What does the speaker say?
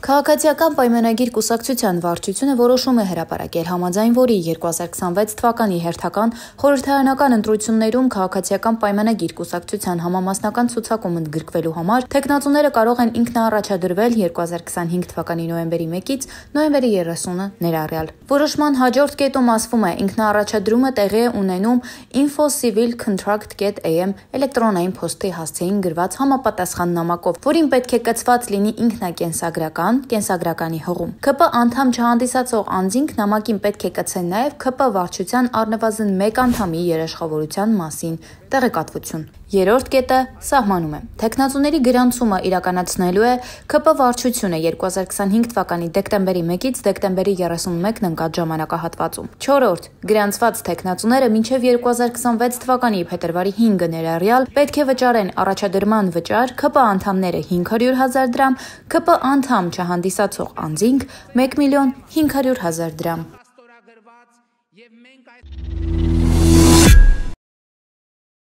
Քաղաքացիական պայմանագիր կուսակցության վարչությունը որոշում է հրապարակել, համաձայն որի 2026 թվականի հերթական խորհրդարանական ընտրություններում քաղաքացիական պայմանագիր կուսակցության համամասնական ցուցակում ընդգրկվելու համար թեկնածուները կարող են ինքնաառաջադրվել 2025 թվականի նոյեմբերի 1-ից նոյեմբերի 30-ը ներառյալ։ Որոշման հաջորդ կետում ասվում է, ինքնաառաջադրումը տեղի է ունենում info-civil-contract.am էլեկտրոնային փոստի հասցեին գրված համապատասխան նամակով, որին պետք է կցված լինի կենսագրականի հղում։ ՔՊ անդամ չհանդիսացող անձինք նամակին պետք է կցեն նաև ՔՊ վարչության առնվազն 1 անդամի երաշխավորության մասին տեղեկատվություն։ Երրորդ կետը սահմանում է. Թեկնածուների գրանցումը իրականացնելու է ՔՊ վարչությունը 2025 թվականի դեկտեմբերի 1-ից դեկտեմբերի 31-ն ընկած ժամանակահատվածում։ Չորրորդ. Գրանցված թեկնածուները մինչև 2026 թվականի փետրվարի 5-ը ներառյալ պետք է վճարեն առաջադրման վճար ՔՊ անդամները 500,000 դրամ, ՔՊ անդամ չհանդիսացող անձինք 1,500,000 դրամ։